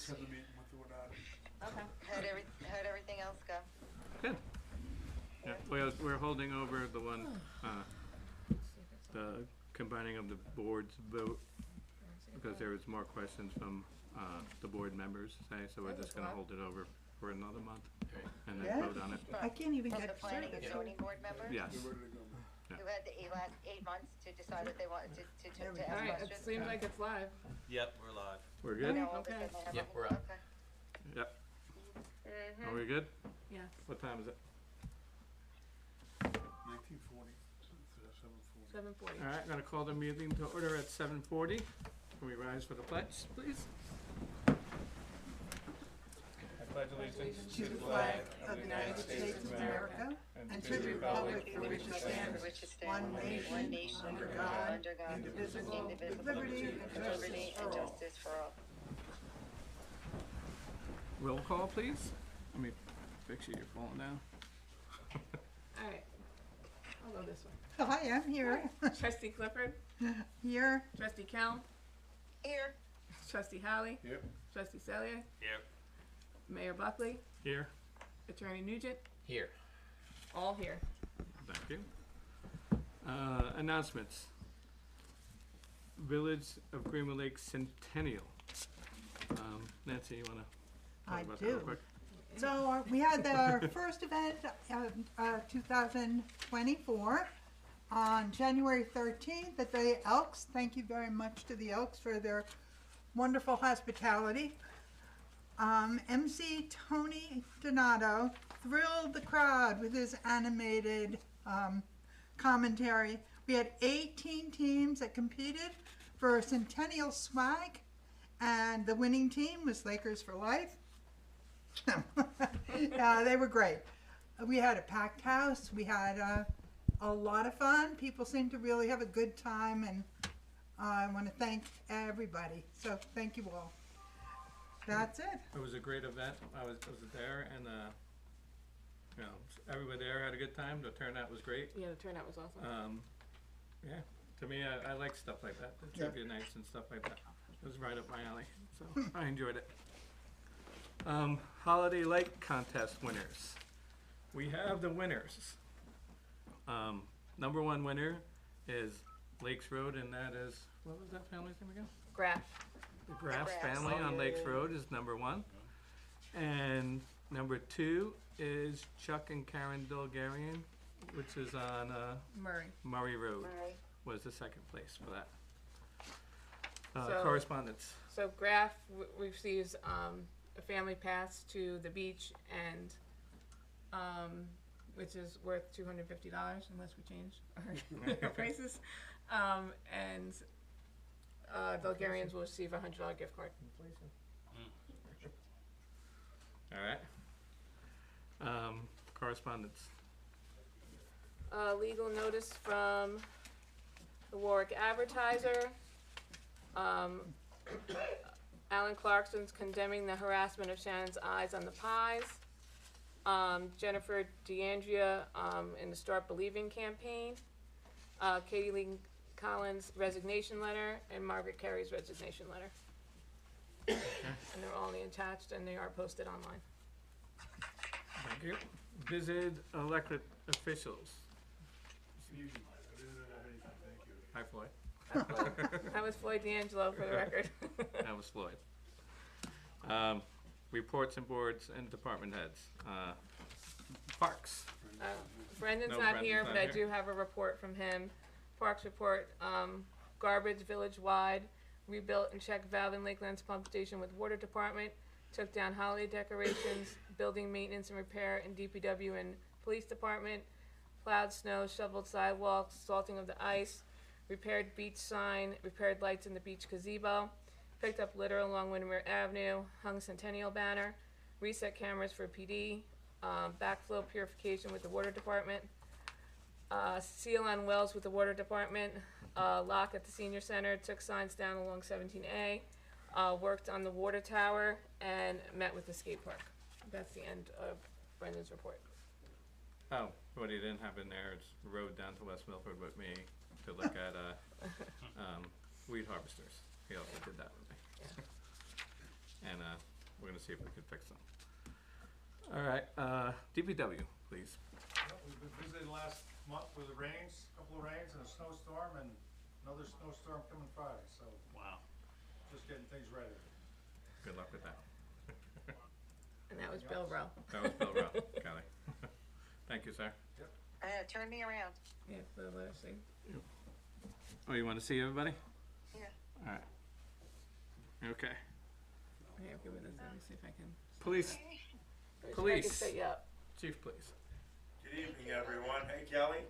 minutes. Have a meeting with or without it. Okay. How'd everything else go? Good. Yeah, we're holding over the one, the combining of the board's vote, because there was more questions from, the board members, so we're just gonna hold it over for another month and Yeah. then vote on it. I can't even From the get planning and service. zoning board members? Yes. They're ready to go. Who had the last 8 months to decide what they wanted to There we ask go. All right, it questions? seems like it's live. Yep, we're live. We're You good? know, all of a Okay. sudden they have Yep, a- we're up. okay. Yep. Are we good? Yes. What time is it? 1940, 740. 7:40. All right, I'm gonna call the meeting to order at 7:40. Can we rise for the pledge, please? I pledge allegiance To the flag of the United States of America and to the republic for which it stands, one nation, under God, indivisible, with liberty and justice for all. Roll call, please. Let me make sure you're falling down. All right. I'll go this way. Hi, I'm here. Trustee Clifford, Here. Trustee Kell, Here. Trustee Holly, Yep. Trustee Cellier, Yep. Mayor Buckley, Here. Attorney Nugent, Here. all here. Thank you. Announcements. Village of Greenwood Lake Centennial. Nancy, you wanna I talk about that real do. quick? So we had our first event of 2024 on January 13th at the Elks. Thank you very much to the Elks for their wonderful hospitality. MC Tony Donato thrilled the crowd with his animated commentary. We had 18 teams that competed for Centennial swag, and the winning team was Lakers for Life. They were great. We had a packed house. We had a lot of fun. People seemed to really have a good time, and I want to thank everybody. So thank you all. That's it. It was a great event. I was there, and everybody there had a good time. The turnout was great. Yeah, the turnout was awesome. Yeah, to me, I like stuff like that, the Yeah. trivia nights and stuff like that. It was right up my alley, so I enjoyed it. Holiday Light Contest winners. We have the winners. Number one winner is Lakes Road, and that is, what was that family's name again? Graph. The Graffs Graffs. family on Lakes Road is number one. And number two is Chuck and Karen Bulgarian, which is on Murray. Murray Road, Murray. was the second place for that. So- Correspondence. So Graph receives a family pass to the beach, and which is worth $250 unless we change our prices. And Bulgarians will receive a $100 gift card. All right. Correspondence. Legal notice from the Warwick Advertiser. Alan Clarkson's condemning the harassment of Shannon's Eyes on the Pies. Jennifer DeAndrea in the Start Believing campaign. Katie Lee Collins' resignation letter, and Margaret Carey's resignation letter. And they're all attached, and they are posted online. Thank you. Visit elected officials. Fusion light. I didn't have anything, thank you. Hi, Floyd. That was Floyd D'Angelo for the record. That was Floyd. Reports and boards and department heads. Parks. Brendan's No, not Brendan's here, not but I here. do have a report from him. Parks report, garbage village-wide, rebuilt and checked valve in Lakeland's pump station with water department, took down holiday decorations, building maintenance and repair in DPW and police department, plowed snow, shoveled sidewalks, salting of the ice, repaired beach sign, repaired lights in the beach gazebo, picked up litter along Windermere Avenue, hung Centennial banner, reset cameras for PD, backflow purification with the water department, seal on wells with the water department, lock at the senior center, took signs down along 17A, worked on the water tower, and met with the skate park. That's the end of Brendan's report. Oh, what he didn't have in there is rode down to West Milford with me to look at weed harvesters. He also did that with me. and, we're gonna see if we can fix them. All right, DPW, please. Well, we've been busy the last month with the rains, a couple of rains and a snowstorm, and another snowstorm coming Friday, so Wow. just getting things ready. Good luck with that. And that was Bill Rowe. That was Bill Rowe, Kelly. Thank you, sir. Turn me around. Yeah, Bill Rowe, see. Oh, you wanna see everybody? Yeah. All right. Okay. Here, give me this, let me see if I can. Police, Let me see if I can Police. set you up. chief, please. Good evening, everyone. Hey, Kelly.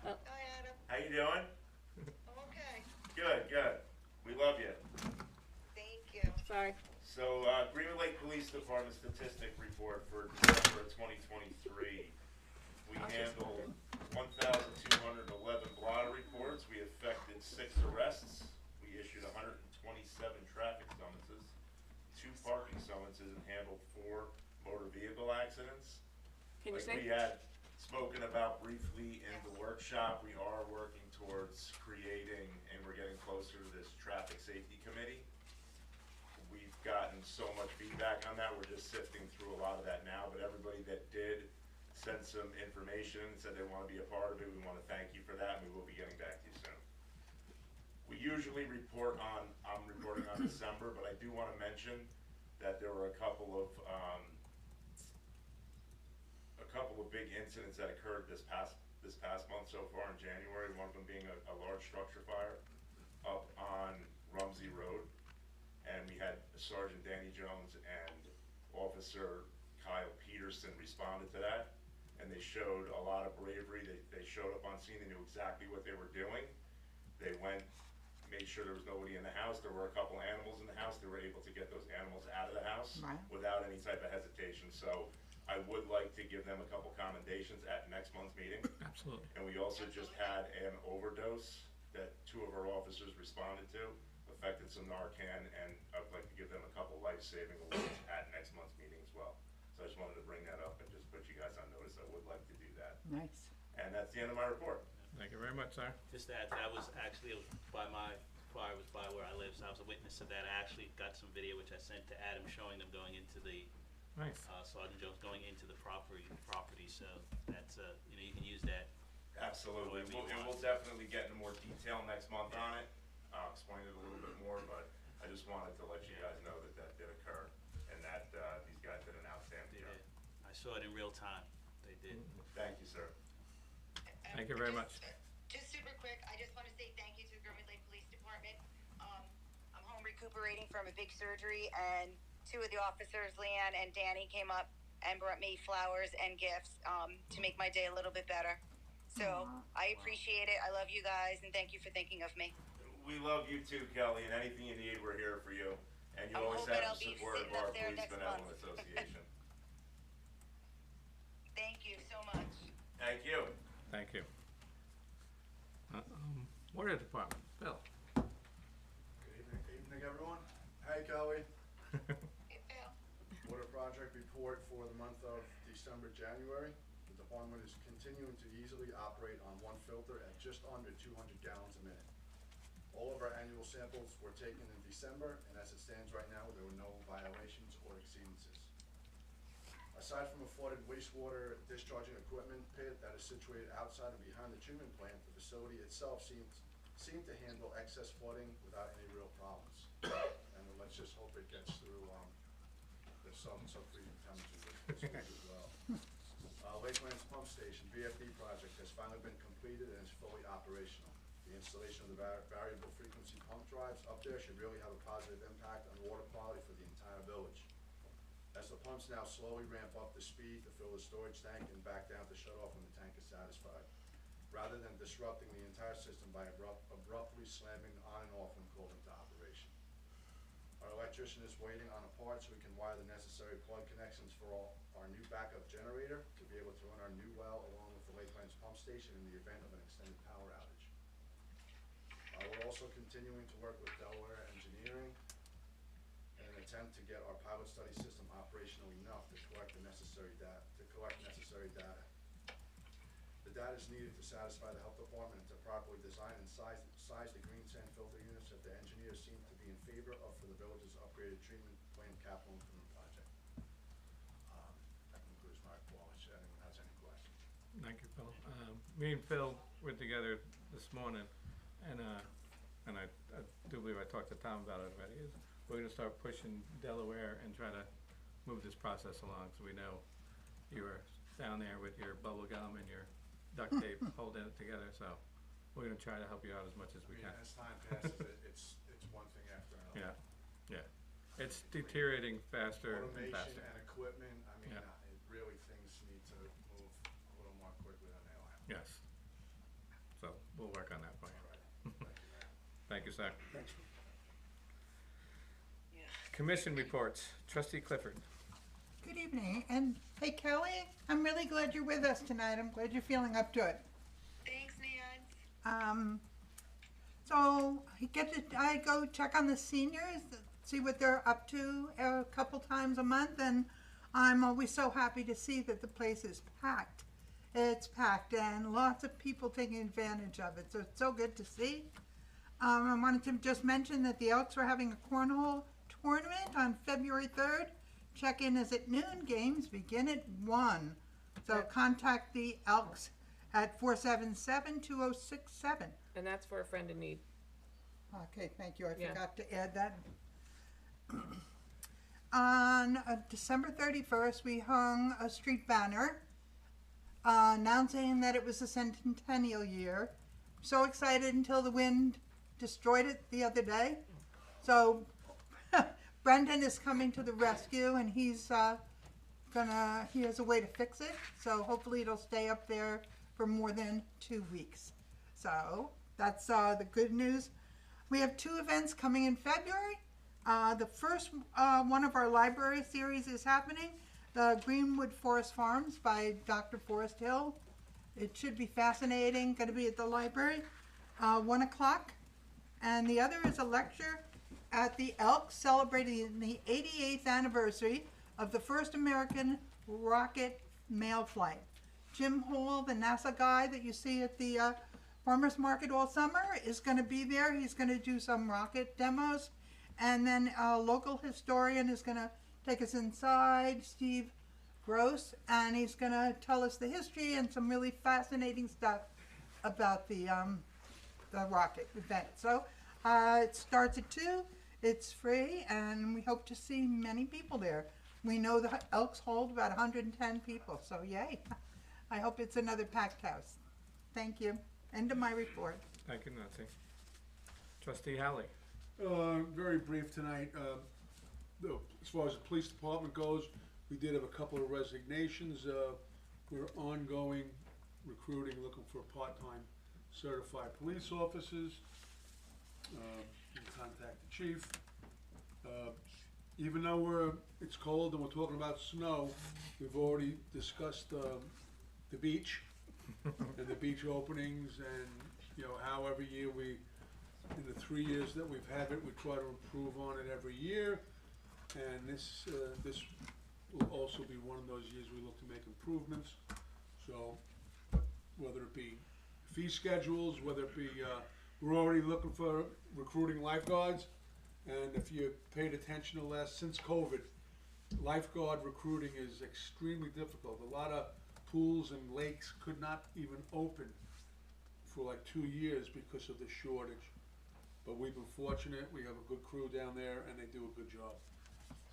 Hi, Adam. How you doing? I'm okay. Good, good. We love you. Thank you. Sorry. So, Greenwood Lake Police Department statistic report for December of 2023. We handled 1,211 blotter reports. We effected 6 arrests. We issued 127 traffic summonses, 2 parking summonses, and handled 4 motor vehicle accidents. Can you Like we sing? had spoken about briefly in the workshop, we are working towards creating, and we're getting closer to this traffic safety committee. We've gotten so much feedback on that, we're just sifting through a lot of that now, but everybody that did send some information and said they wanna be a part of it, we wanna thank you for that, and we will be getting back to you soon. We usually report on, I'm reporting on December, but I do wanna mention that there were a couple of big incidents that occurred this past month so far in January, one of them being a large structure fire up on Rumsey Road. And we had Sergeant Danny Jones and Officer Kyle Peterson responded to that. And they showed a lot of bravery. They showed up on scene, they knew exactly what they were doing. They went, made sure there was nobody in the house. There were a couple animals in the house. They were able to get those animals out of the house Right. without any type of hesitation. So I would like to give them a couple commendations at next month's meeting. Absolutely. And we also just had an overdose that 2 of our officers responded to, affected some Narcan, and I'd like to give them a couple life-saving awards at next month's meeting as well. So I just wanted to bring that up and just put you guys on notice. I would like to do that. Nice. And that's the end of my report. Thank you very much, sir. Just to add to that, was actually, it was by my, fire was by where I live, so I was a witness of that. I actually got some video which I sent to Adam showing them going into the, Nice. Sergeant Jones going into the property, so that's, you know, you can use that. Absolutely. We'll definitely get into more detail next month on it. I'll explain it a little bit more, but I just wanted to let you guys know that that did occur and that these guys did an outstanding They job. did. I saw it in real time. They did. Thank you, sir. Thank you very much. Just super quick, I just wanna say thank you to the Greenwood Lake Police Department. I'm home recuperating from a big surgery, and 2 of the officers, Leanne and Danny, came up and brought me flowers and gifts, to make my day a little bit better. So, I appreciate it, I love you guys, and thank you for thinking of me. We love you too, Kelly, and anything you need, we're here for you. And you I'm always hoping have I'll the be support of sitting our up there Police next Benevolent month. Association. Thank you so much. Thank you. Thank you. Water Department, Bill. Good evening, everyone. Hi, Kelly. Hey, Phil. Water project report for the month of December, January. The department is continuing to easily operate on 1 filter at just under 200 gallons a minute. All of our annual samples were taken in December, and as it stands right now, there were no violations or exceedances. Aside from a flooded wastewater discharging equipment pit that is situated outside and behind the treatment plant, the facility itself seemed to handle excess flooding without any real problems. And let's just hope it gets through, the sub-freezing temperatures this week as well. Lakelands Pump Station, VFD project, has finally been completed and is fully operational. The installation of the variable frequency pump drives up there should really have a positive impact on water quality for the entire village. As the pumps now slowly ramp up the speed to fill the storage tank and back down to shut off when the tank is satisfied, rather than disrupting the entire system by abruptly slamming on and off when called into operation. Our electrician is waiting on a part so we can wire the necessary plug connections for our new backup generator to be able to run our new well along with the Lakelands Pump Station in the event of an extended power outage. We're also continuing to work with Delaware Engineering in an attempt to get our pilot study system operational enough to collect necessary data. The data is needed to satisfy the health department and to properly design and size the green sand filter units that the engineers seem to be in favor of for the village's upgraded treatment plant capital improvement project. That concludes my report, unless anyone has any questions. Thank you, Phil. Me and Phil were together this morning, and I do believe I talked to Tom about it already, is we're gonna start pushing Delaware and try to move this process along, so we know you were down there with your bubble gum and your duct tape holding it together, so we're gonna try to help you out as much as we can. As time passes, it's one thing after another. Yeah, it's deteriorating faster and Automation faster. and equipment, I mean, Yeah. it really, things need to move a little more quickly than they are. Yes. So, we'll work on that for you. All right. Thank you, Mayor. Thank you, sir. Thanks. Commission reports, trustee Clifford. Good evening, and hey Kelly, I'm really glad you're with us tonight. I'm glad you're feeling up to it. Thanks, Nan. So I go check on the seniors, see what they're up to a couple times a month, and I'm always so happy to see that the place is packed. It's packed and lots of people taking advantage of it, so it's so good to see. I wanted to just mention that the Elks are having a cornhole tournament on February 3rd. Check-in is at noon, games begin at 1. So contact the Elks at 477-2067. And that's for a friend in need. Okay, thank you. I Yeah. forgot to add that. On December 31st, we hung a street banner announcing that it was the centennial year. So excited until the wind destroyed it the other day. So Brendan is coming to the rescue, and he has a way to fix it. So hopefully it'll stay up there for more than 2 weeks. So that's the good news. We have 2 events coming in February. The first one of our library series is happening, the Greenwood Forest Farms by Dr. Forrest Hill. It should be fascinating, going to be at the library, 1 o'clock. And the other is a lecture at the Elks celebrating the 88th anniversary of the first American rocket mail flight. Jim Hall, the NASA guy that you see at the farmers market all summer, is going to be there. He's going to do some rocket demos. And then a local historian is going to take us inside, Steve Gross, and he's going to tell us the history and some really fascinating stuff about the rocket event. So it starts at 2. It's free, and we hope to see many people there. We know the Elks hold about 110 people, so yay. I hope it's another packed house. Thank you. End of my report. Thank you, Nancy. Trustee Howley. Very brief tonight. As far as the police department goes, we did have a couple of resignations. We're ongoing recruiting, looking for part-time certified police officers. You can contact the chief. Even though it's cold and we're talking about snow, we've already discussed the beach and the beach openings, and how every year in the 3 years that we've had it, we try to improve on it every year. And this will also be one of those years we look to make improvements. So whether it be fee schedules, whether it be, we're already looking for recruiting lifeguards. And if you paid attention to since COVID, lifeguard recruiting is extremely difficult. A lot of pools and lakes could not even open for like 2 years because of the shortage. But we've been fortunate. We have a good crew down there, and they do a good job.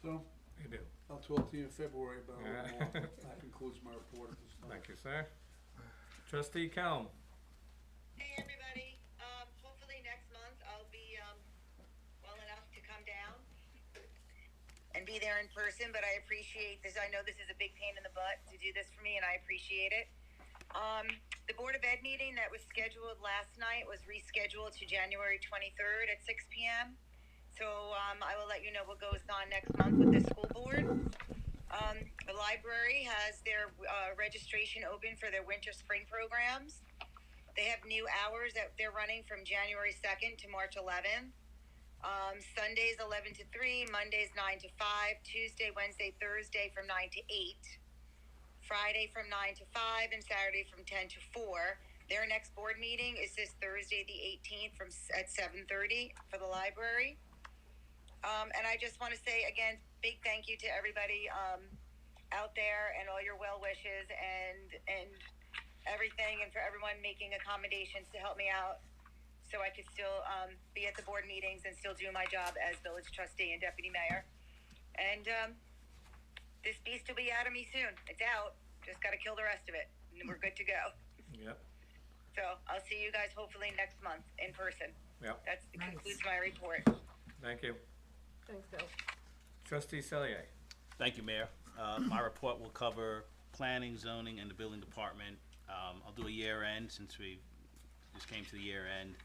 So You do. I'll talk to you in February about a little more. That concludes my report at this time. Thank you, sir. Trustee Kelm. Hey, everybody. Hopefully next month I'll be well enough to come down and be there in person, but I appreciate this. I know this is a big pain in the butt to do this for me, and I appreciate it. The Board of Ed meeting that was scheduled last night was rescheduled to January 23rd at 6 p.m. So I will let you know what goes on next month with the school board. The library has their registration open for their winter spring programs. They have new hours that they're running from January 2nd to March 11th. Sundays 11 to 3, Mondays 9 to 5, Tuesday, Wednesday, Thursday from 9 to 8. Friday from 9 to 5 and Saturday from 10 to 4. Their next board meeting is this Thursday, the 18th at 7:30 for the library. And I just want to say again, big thank you to everybody out there and all your well wishes and everything, and for everyone making accommodations to help me out so I could still be at the board meetings and still do my job as village trustee and deputy mayor. And this beast will be out of me soon. It's out. Just got to kill the rest of it, and we're good to go. Yep, So I'll see you guys hopefully next month in person. yep, That Nice. concludes my report. thank you. Thanks, Bill. Trustee Cellier. Thank you, Mayor. My report will cover planning, zoning, and the building department. I'll do a year end since we just came to the year end,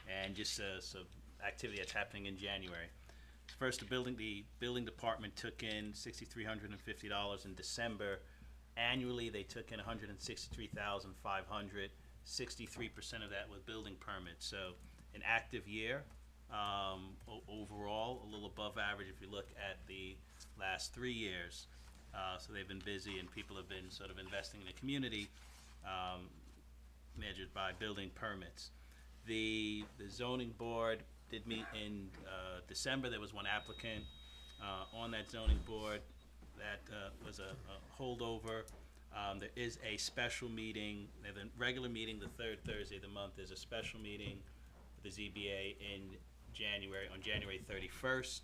and just some activity that's happening in January. First, the building department took in $6,350 in December. Annually, they took in $163,500. 63% of that was building permits. So, an active year. Overall, a little above average if you look at the last 3 years. So they've been busy, and people have been sort of investing in the community, measured by building permits. The zoning board did meet in December. There was one applicant on that zoning board that was a holdover. There is a special meeting. They have a regular meeting the third Thursday of the month. There's a special meeting with the ZBA in January, on January 31st.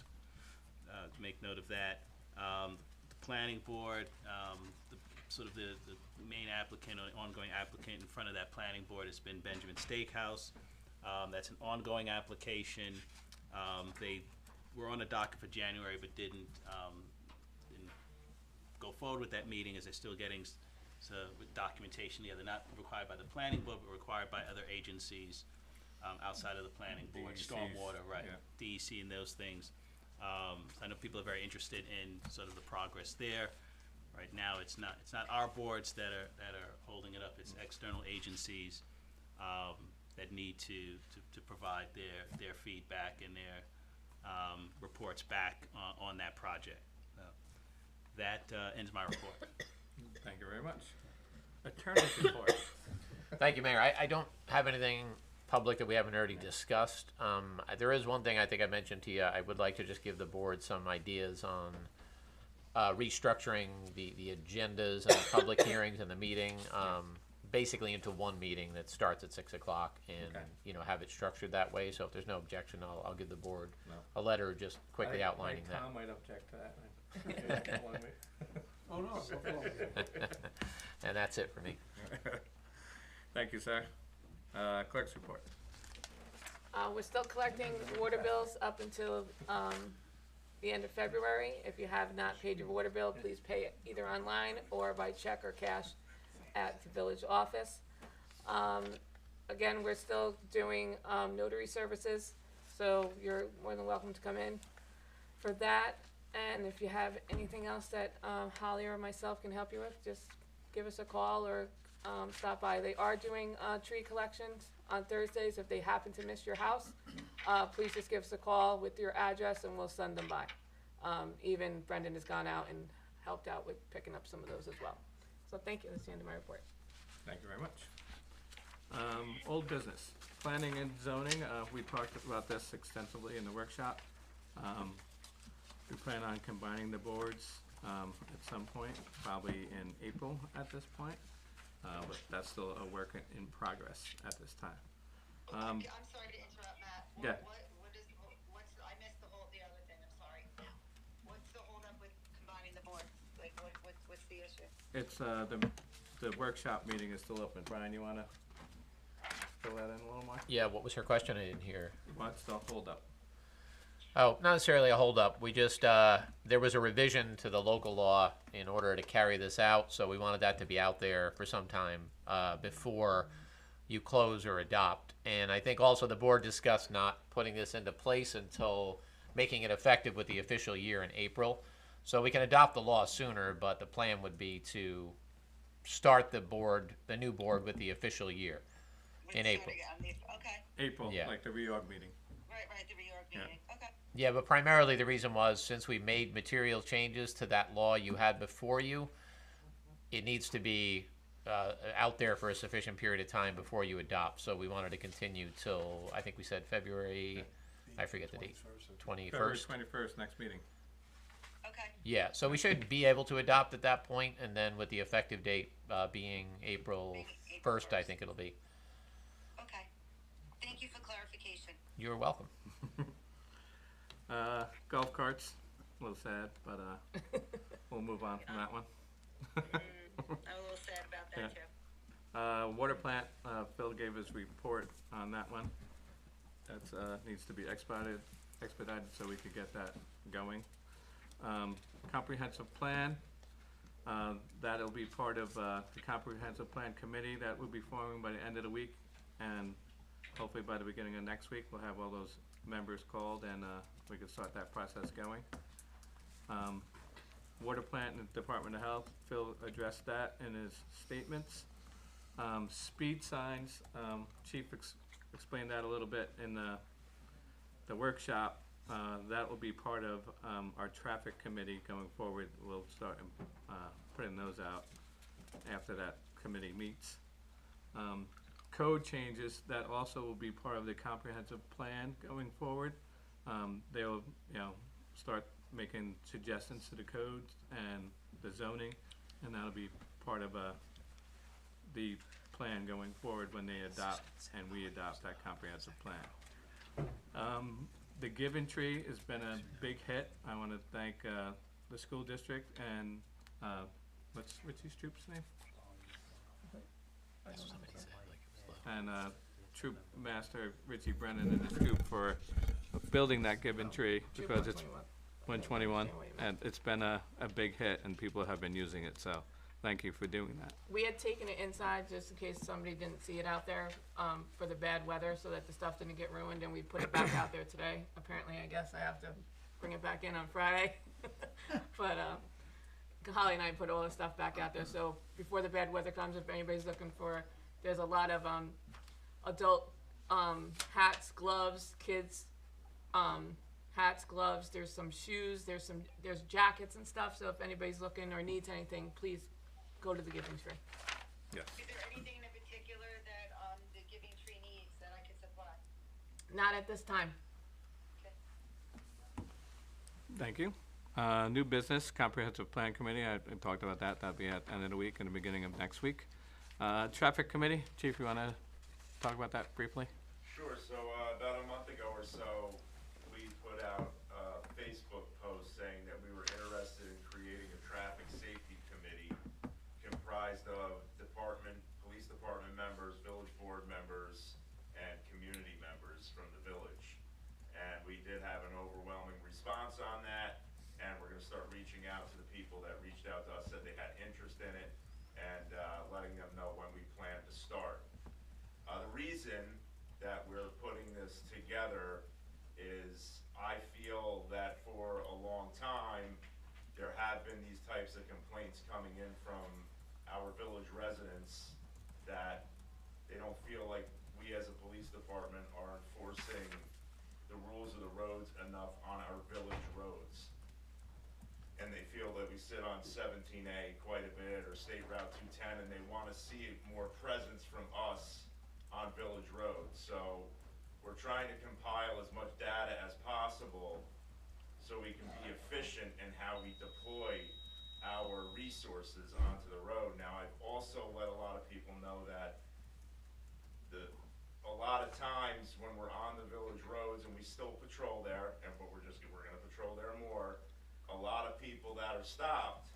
To make note of that. The planning board, the main applicant or ongoing applicant in front of that planning board has been Benjamin Steakhouse. That's an ongoing application. They were on a docket for January but didn't go forward with that meeting as they're still getting with documentation. Yeah, they're not required by the planning board but required by other agencies outside of the planning board, DECs, stormwater, right, yeah. DEC and those things. I know people are very interested in sort of the progress there. Right now, it's not our boards that are holding it up. It's external agencies that need to provide their feedback and their reports back on that project. That ends my report. Thank you very much. Attorney's report. Thank you, Mayor. I don't have anything public that we haven't already discussed. There is one thing I think I mentioned to you. I would like to just give the board some ideas on restructuring the agendas and the public hearings and the meeting, basically into one meeting that starts at 6 o'clock and, Okay. have it structured that way. So if there's no objection, I'll give the board No. a letter just quickly outlining I that. Tom might object to that. One week. Oh, no, no problem. And that's it for me. Thank you, sir. Clerk's report. We're still collecting water bills up until the end of February. If you have not paid your water bill, please pay it either online or by check or cash at the village office. Again, we're still doing notary services, so you're more than welcome to come in for that. And if you have anything else that Holly or myself can help you with, just give us a call or stop by. They are doing tree collections on Thursdays. If they happen to miss your house, please just give us a call with your address and we'll send them by. Even Brendan has gone out and helped out with picking up some of those as well. So thank you. That's the end of my report. Thank you very much. Old business, planning and zoning. We talked about this extensively in the workshop. We plan on combining the boards at some point, probably in April at this point. But that's still a work in progress at this time. I'm sorry to interrupt, Matt. Yeah. I missed the other thing, I'm sorry. What's the holdup with combining the boards? Like, what's the issue? It's, the workshop meeting is still open. Brian, you wanna fill that in a little more? Yeah, what was her question? I didn't hear. What's the holdup? Oh, not necessarily a holdup. We just, there was a revision to the local law in order to carry this out, so we wanted that to be out there for some time before you close or adopt. And I think also the board discussed not putting this into place until making it effective with the official year in April. So we can adopt the law sooner, but the plan would be to start the new board with the official year in April. Okay, April, Yeah. like the reorg meeting. right, the reorg Yeah. meeting, okay. Yeah, but primarily the reason was since we made material changes to that law you had before you, it needs to be out there for a sufficient period of time before you adopt. So we wanted to continue till, I think we said February, I forget the date, February 21st. 21st, next meeting. Okay. Yeah, so we should be able to adopt at that point, and then with the effective date being April Maybe April 1st, I think it'll be. Okay. Thank you for clarification. You're welcome. Golf carts, a little sad, but we'll move on from that one. I'm a little sad about that too. Water plant, Phil gave his report on that one. That's, needs to be expedited so we could get that going. Comprehensive plan, that'll be part of, the comprehensive plan committee that will be forming by the end of the week. And hopefully by the beginning of next week, we'll have all those members called and, we can start that process going. Water plant and Department of Health, Phil addressed that in his statements. Speed signs, Chief explained that a little bit in the workshop. That will be part of our traffic committee going forward. We'll start putting those out after that committee meets. Code changes, that also will be part of the comprehensive plan going forward. They'll, start making suggestions to the codes and the zoning, and that'll be part of the plan going forward when they adopt and we adopt that comprehensive plan. The Given Tree has been a big hit. I want to thank the school district and what's Richie Stroop's name? And Troop Master Richie Brennan and his troop for building that Given Tree because it's 121, and it's been a big hit and people have been using it, so thank you for doing that. We had taken it inside just in case somebody didn't see it out there for the bad weather so that the stuff didn't get ruined, and we put it back out there today. Apparently, I guess I have to bring it back in on Friday. But Holly and I put all the stuff back out there, so before the bad weather comes, if anybody's looking for, there's a lot of adult hats, gloves, kids hats, gloves, there's some shoes, there's jackets and stuff, so if anybody's looking or needs anything, please go to the Giving Tree. Yes. Is there anything in particular that the Giving Tree needs that I can supply? Not at this time. Okay. Thank you. New business, comprehensive plan committee, I talked about that. That'll be at the end of the week and the beginning of next week. Traffic committee, Chief, you wanna talk about that briefly? Sure, so about a month ago or so, we put out a Facebook post saying that we were interested in creating a traffic safety committee comprised of police department members, village board members, and community members from the village. And we did have an overwhelming response on that, and we're gonna start reaching out to the people that reached out to us, said they had interest in it, and letting them know when we plan to start. The reason that we're putting this together is I feel that for a long time, there have been these types of complaints coming in from our village residents that they don't feel like we as a police department are enforcing the rules of the roads enough on our village roads. And they feel that we sit on 17A quite a bit, or State Route 210, and they wanna see more presence from us on village roads. So we're trying to compile as much data as possible so we can be efficient in how we deploy our resources onto the road. Now, I've also let a lot of people know that a lot of times when we're on the village roads, and we still patrol there, but we're gonna patrol there more, a lot of people that are stopped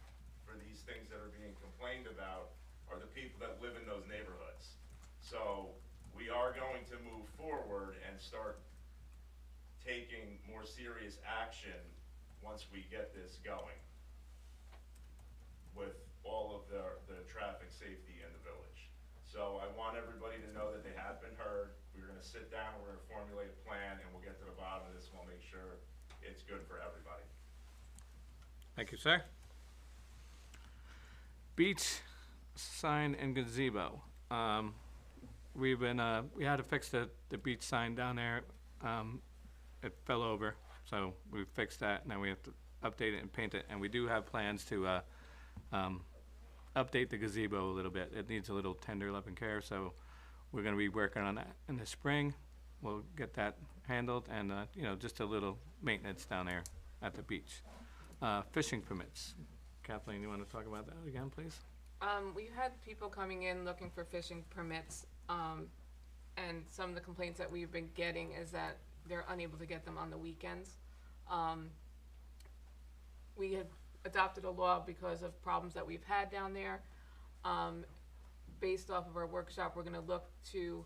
for these things that are being complained about are the people that live in those neighborhoods. So we are going to move forward and start taking more serious action once we get this going with all of the traffic safety in the village. So I want everybody to know that they have been heard. We're gonna sit down, we're gonna formulate a plan, and we'll get to the bottom of this, and we'll make sure it's good for everybody. Thank you, sir. Beach sign and gazebo. We had to fix the beach sign down there. It fell over, so we fixed that. Now we have to update it and paint it, and we do have plans to update the gazebo a little bit. It needs a little tender love and care, so we're gonna be working on that in the spring. We'll get that handled, and, you know, just a little maintenance down there at the beach. Fishing permits. Kathleen, you wanna talk about that again, please? We've had people coming in looking for fishing permits, and some of the complaints that we've been getting is that they're unable to get them on the weekends. We had adopted a law because of problems that we've had down there. Based off of our workshop, we're gonna look to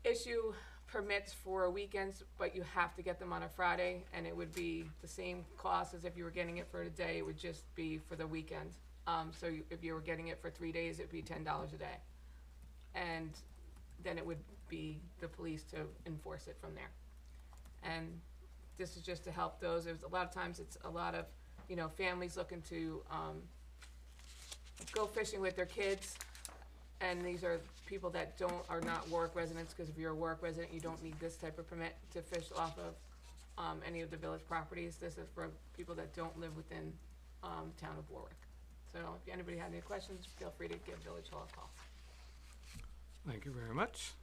issue permits for weekends, but you have to get them on a Friday, and it would be the same cost as if you were getting it for a day. It would just be for the weekend. If you were getting it for 3 days, it'd be $10 a day. And then it would be the police to enforce it from there. And this is just to help those. There's a lot of times it's a lot of, you know, families looking to go fishing with their kids. And these are people that are not work residents, because if you're a work resident, you don't need this type of permit to fish off of any of the village properties. This is for people that don't live within the town of Warwick. So if anybody had any questions, feel free to give Village Hall a call. Thank you very much.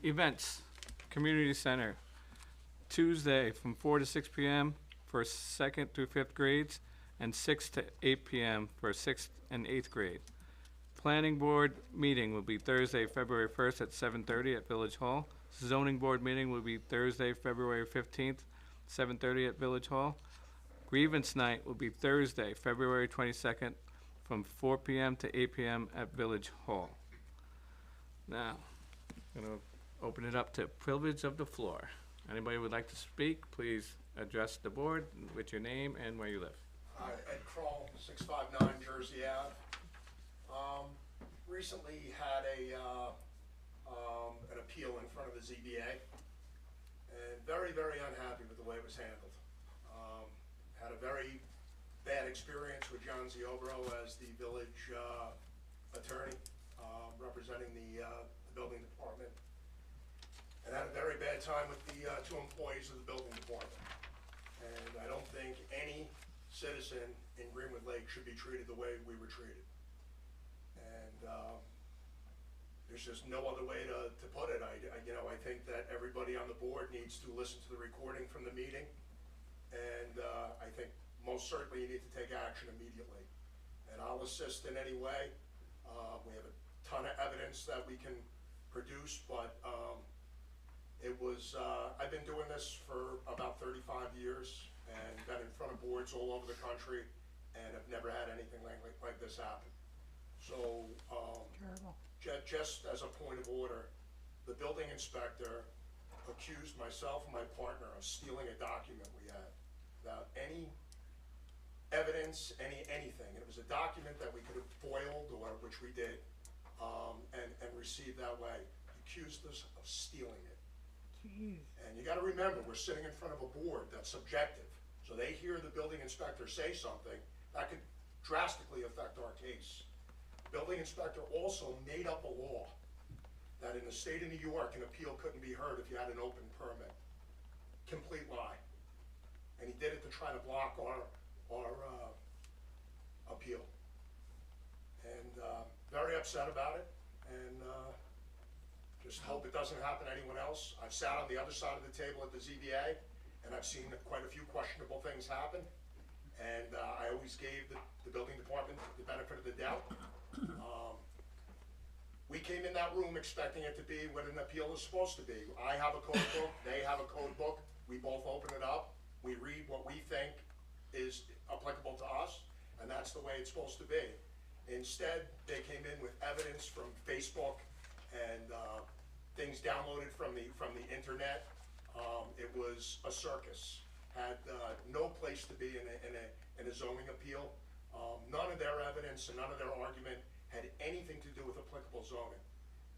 Events, community center, Tuesday from 4 to 6 p.m. for 2nd through 5th grades, and 6 to 8 p.m. for 6th and 8th grade. Planning board meeting will be Thursday, February 1st at 7:30 at Village Hall. Zoning board meeting will be Thursday, February 15th, 7:30 at Village Hall. Grievance night will be Thursday, February 22nd, from 4 p.m. to 8 p.m. at Village Hall. Now, I'm going to open it up to privilege of the floor. Anybody would like to speak, please address the board with your name and where you live. Ed Kroll, 659 Jersey Ave. Recently had an appeal in front of the ZBA, and very, very unhappy with the way it was handled. Had a very bad experience with John Ziobro as the village attorney representing the building department, and had a very bad time with the 2 employees of the building department. And I don't think any citizen in Greenwood Lake should be treated the way we were treated. And there's just no other way to put it. I think that everybody on the board needs to listen to the recording from the meeting. And I think most certainly you need to take action immediately. And I'll assist in any way. We have a ton of evidence that we can produce, but I've been doing this for about 35 years and been in front of boards all over the country and have never had anything like this happen. So, Terrible. Just as a point of order, the building inspector accused myself and my partner of stealing a document we had without any evidence, anything. And it was a document that we could have foiled, or which we did, and received that way. He accused us of stealing it. Jeez. And you gotta remember, we're sitting in front of a board that's subjective. So they hear the building inspector say something, that could drastically affect our case. Building inspector also made up a law that in the state of New York, an appeal couldn't be heard if you had an open permit. Complete lie. And he did it to try to block our appeal. And very upset about it, and just hope it doesn't happen to anyone else. I've sat on the other side of the table at the ZBA, and I've seen quite a few questionable things happen. And I always gave the building department the benefit of the doubt. We came in that room expecting it to be what an appeal is supposed to be. I have a code book, they have a code book, we both open it up, we read what we think is applicable to us, and that's the way it's supposed to be. Instead, they came in with evidence from Facebook and things downloaded from the internet. It was a circus. Had no place to be in a zoning appeal. None of their evidence and none of their argument had anything to do with applicable zoning.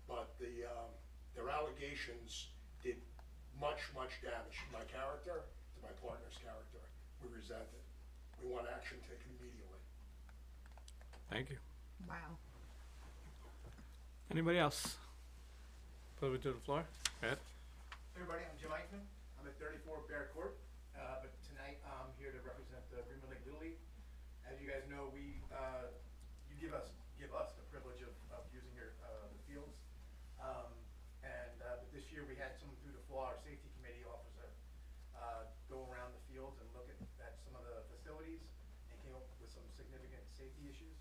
But their allegations did much damage to my character, to my partner's character. We resent it. We want action taken immediately. Thank you. Wow. Anybody else? Privilege of the floor. Go ahead. Hey everybody, I'm Jim Eichman. I'm at 34 Bear Court, but tonight I'm here to represent the Greenwood Lake Little League. As you you guys know, you give us the privilege of using the fields. But this year we had someone through the fall, our safety committee officer, go around the fields and look at some of the facilities and came up with some significant safety issues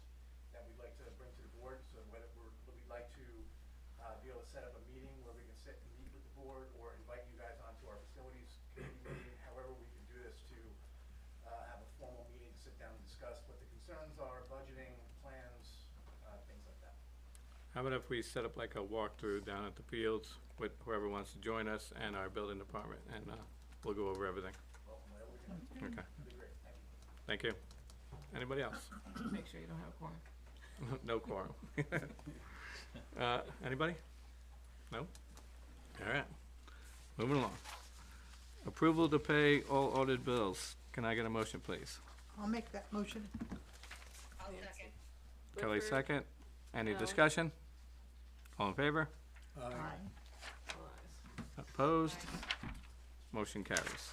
that we'd like to bring to the board. So whether we'd like to be able to set up a meeting where we can sit and meet with the board, or invite you guys onto our facilities committee meeting, however we can do this to have a formal meeting to sit down and discuss what the concerns are, budgeting, plans, things like that. How about if we set up like a walkthrough down at the fields with whoever wants to join us and our building department, and we'll go over everything. Well, whatever we can do. Okay, That'd be great. Thank you. thank you. Anybody else? Make sure you don't have a quorum. No quorum. Anybody? No? All right, moving along. Approval to pay all audited bills. Can I get a motion, please? I'll make that motion. I'll Nancy. second. Kelly, Clifford, second. Any No. discussion? All in favor? Aye. all ayes. Opposed? Motion carries.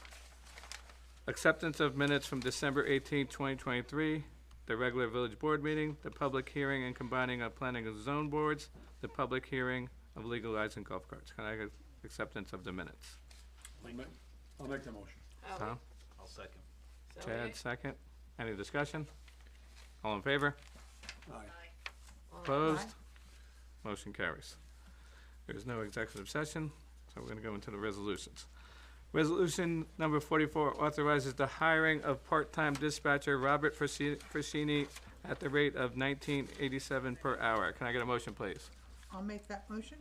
Acceptance of minutes from December 18, 2023, the regular village board meeting, the public hearing and combining of planning and zone boards, the public hearing of legalizing golf carts. Can I get acceptance of the minutes? I'll make the motion. Ally, Tom? I'll second. Sylvia, Chad, second. Any discussion? All in favor? Aye. all ayes. Opposed? Motion carries. There is no executive session, so we're gonna go into the resolutions. Resolution number 44 authorizes the hiring of part-time dispatcher Robert Frascini at the rate of $19.87 per hour. Can I get a motion, please? I'll make that motion.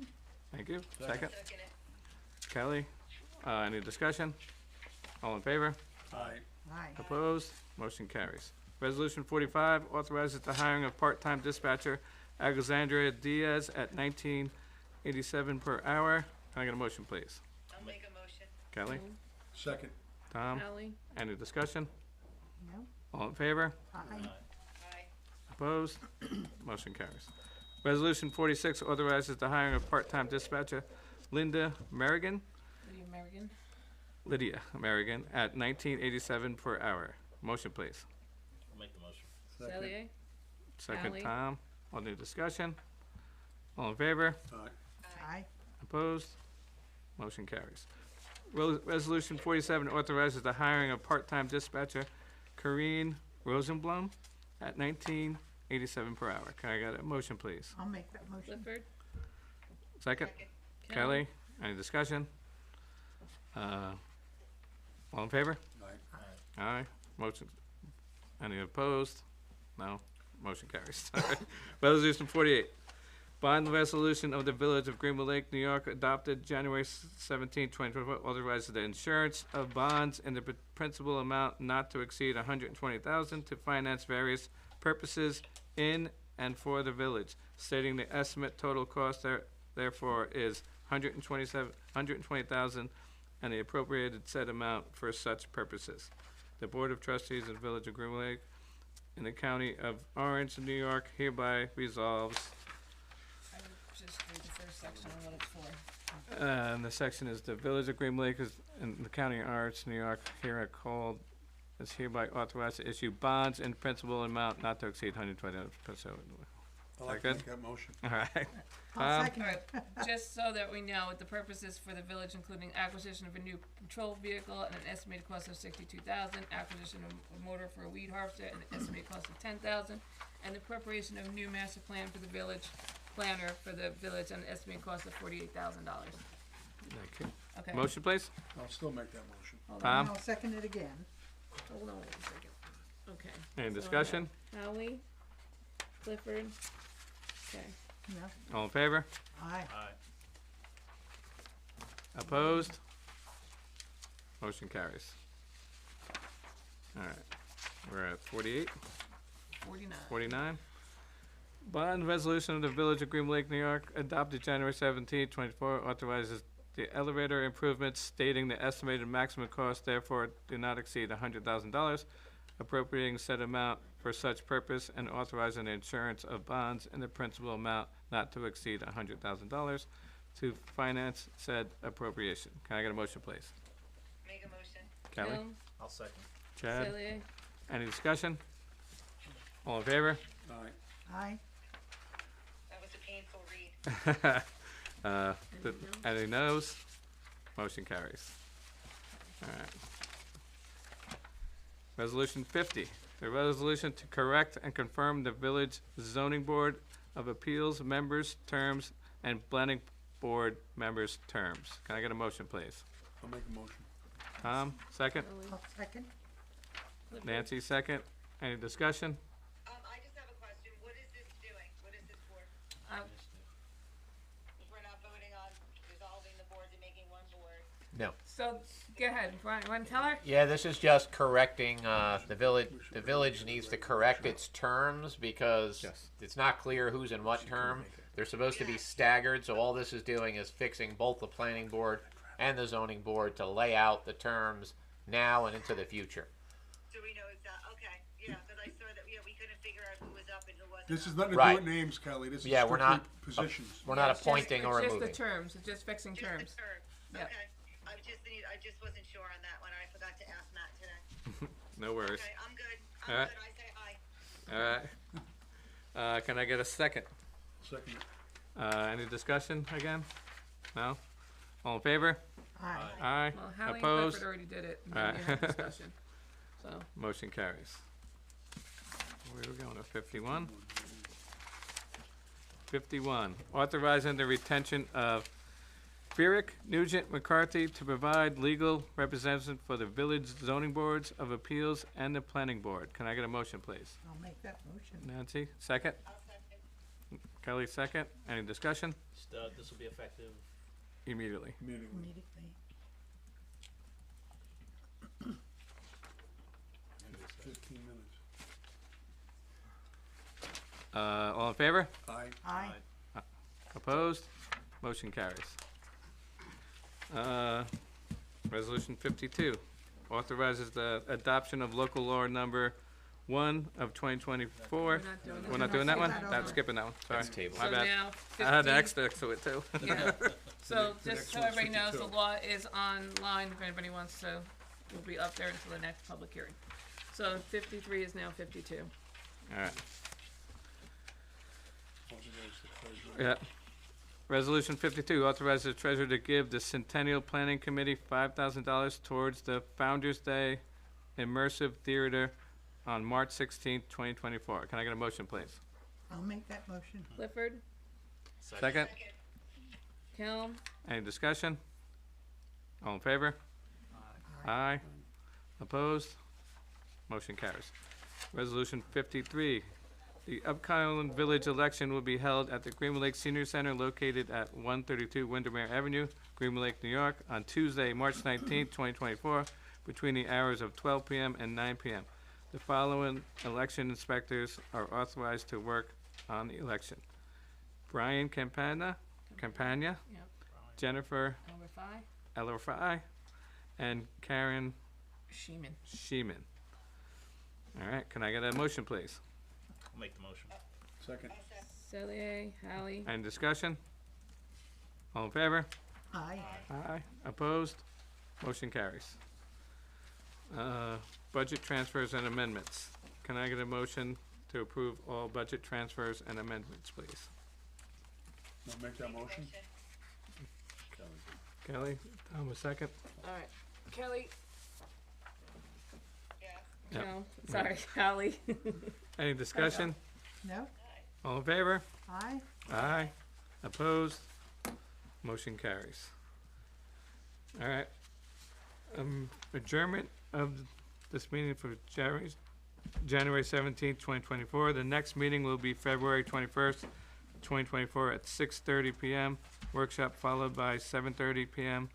Thank you. Second. Second it. Kelly, any discussion? All in favor? Aye. Aye. Opposed? Motion carries. Resolution 45 authorizes the hiring of part-time dispatcher Alexandria Diaz at $19.87 per hour. Can I get a motion, please? I'll make a motion. Kelly? Second. Tom? Ally, Any discussion? No? All in favor? Aye. Aye. Opposed? Motion carries. Resolution 46 authorizes the hiring of part-time dispatcher Lydia Merrigan at $19.87 per hour. Motion, please. I'll make the motion. Sylvia, Second, Ally. Tom. All new discussion? All in favor? Aye. Aye. Opposed? Motion carries. Resolution 47 authorizes the hiring of part-time dispatcher Corrine Rosenblum at $19.87 per hour. Can I get a motion, please? I'll make that motion. Clifford, Second, Second. Kelly. Any discussion? All in favor? Aye. Aye. Motion. Any opposed? No. Motion carries. Resolution 48. Bond resolution of the Village of Greenwood Lake, New York, adopted January 17, 2024, authorizes the insurance of bonds in the principal amount not to exceed $120,000 to finance various purposes in and for the village, stating the estimate total cost therefore is $120,000 and the appropriated said amount for such purposes. The Board of Trustees of the Village of Greenwood Lake in the County of Orange, New York hereby resolves. I would just read the first section on what it's for. And the section is the Village of Greenwood Lake is in the County of Orange, New York, is hereby authorized to issue bonds in principal amount not to exceed $120,000. I'd like to Second. make that motion. All right. I'll second All it. right, just so that we know, the purposes for the village, including acquisition of a new patrol vehicle at an estimated cost of $62,000, acquisition of a motor for a weed harvester at an estimated cost of $10,000, and the preparation of a new master plan for the village planner for the village at an estimated cost of $48,000. Thank you. Okay. Motion, please. I'll still make that motion. Hold Tom? on, I'll second it again. hold on a second. Okay. Any So, discussion? Howie, Clifford, okay. No? All in favor? Aye. Aye. Opposed? Motion carries. All right. We're at 48. 49. 49. Bond resolution of the Village of Greenwood Lake, New York, adopted January 17, 24, authorizes the elevator improvements stating the estimated maximum cost therefore do not exceed $100,000, appropriating said amount for such purpose and authorizing the insurance of bonds in the principal amount not to exceed $100,000 to finance said appropriation. Can I get a motion, please? Make a motion. Kelly? Bill, I'll second. Chad? Celia, Any discussion? All in favor? Aye. That was a painful read. Any noes? Motion carries. All right. Resolution 50, the resolution to correct and confirm the village zoning board of appeals members' terms and planning board members' terms. Can I get a motion, please? I'll make a motion. Tom, second? I'll second. Nancy, second. Any discussion? I just have a question. What is this doing? What is this for? If we're not voting on dissolving the boards and making one board. No. So, go ahead, Brian, want to tell her? Yeah, this is just correcting, the village needs to correct its terms because Yes. it's not clear who's in what term. They're supposed to be staggered, so all this is doing is fixing both the planning board and the zoning board to lay out the terms now and into the future. So we know exactly, okay, yeah, because I saw that, we couldn't figure out who was up and who wasn't. This is up. nothing to Right. do with names, Kelly. This is Yeah, we're strictly not- positions. We're not It's just- appointing or It's removing. just the terms, it's just fixing Just terms. the terms. Yep. Okay. I just wasn't sure on that one. I forgot to ask Matt today. No worries. Okay, I'm good. All right. Good. I say aye. All right. Can I get a second? Second. Any discussion again? No? All in favor? Aye. Aye. Well, Hallie and Opposed? Clifford already did it, and All then you had right. discussion, so. Motion carries. Where are we going, to 51? 51, authorizing the retention of Fierick, Nugent, McCarthy to provide legal representation for the village zoning boards of appeals and the planning board. Can I get a motion, please? I'll make that motion. Nancy, second? I'll second. Kelly, second. Any discussion? This will be effective. Immediately. Immediately. Immediately. 15 minutes. All in favor? Aye. Aye. Opposed? Motion carries. Resolution 52, authorizes the adoption of local law number 1 of 2024. We're not doing that one? Skip that That's over. skipping that one, sorry. That's tabled. My So bad. now, I had the 15 X next to it too. Yeah. So The just next so one's everybody knows, the 52. law is online if anybody wants to. Will be up there until the next public hearing. So 53 is now 52. All right, Authorize the treasurer. yeah. Resolution 52, authorizes the treasurer to give the Centennial Planning Committee $5,000 towards the Founder's Day Immersive Theater on March 16th, 2024. Can I get a motion, please? I'll make that motion. Clifford, Second? Kelm, Any discussion? All in favor? Aye. Opposed? Motion carries. Resolution 53, the upcoming village election will be held at the Greenwood Lake Senior Center located at 132 Windermere Avenue, Greenwood Lake, New York, on Tuesday, March 19th, 2024, between the hours of 12 p.m. and 9 p.m. The following election inspectors are authorized to work on the election: Brian Campagna, Yep. Jennifer Number 5, Ellerfai, and Karen Sheeman. Sheeman. All right, can I get a motion, please? I'll make the motion. Second. Cellier, Hallie, Any discussion? All in favor? Aye. Aye. Opposed? Motion carries. Budget transfers and amendments. Can I get a motion to approve all budget transfers and amendments, please? I'll make that motion. Kelly, Tom, a second? all right, Kelly, Yeah. Yep. no, sorry, Hallie. Any discussion? No? All in favor? Aye. Aye. Opposed? Motion carries. All right. Adjournment of this meeting for January 17th, 2024. The next meeting will be February 21st, 2024 at 6:30 p.m. Workshop followed by 7:30 p.m.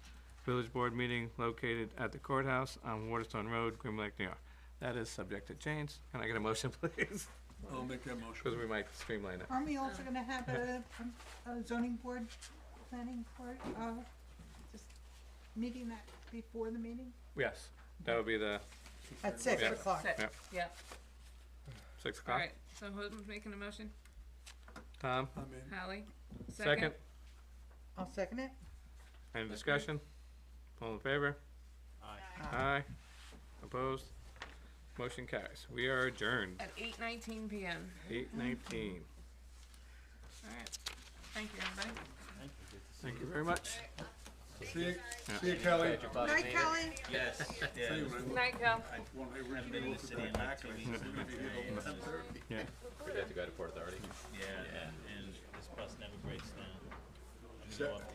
Village Board meeting located at the courthouse on Waterstone Road, Greenwood Lake, New York. That is subject to change. Can I get a motion, please? I'll make that Because motion. we might streamline it. Aren't we also gonna have a zoning board planning board, just meeting that before the meeting? Yes, that would be the At 6 Yeah. o'clock. Set. Yep. Yep, 6 all o'clock. right, so who's making the motion? Tom, I'm in. Hallie, second. I'll second it. Any discussion? All in favor? Aye. Aye. Opposed? Motion carries. We are adjourned. At 8:19 p.m. 8:19. All right. Thank you, everybody. Thank you very much. See you, Kelly. Night, Kelly. Yes, yeah. See you, man. Night, Cal. I've been in the city in like 2 weeks. Yeah. We have to go to Port Authority. Yeah, and this bus never breaks down. I mean, So- off the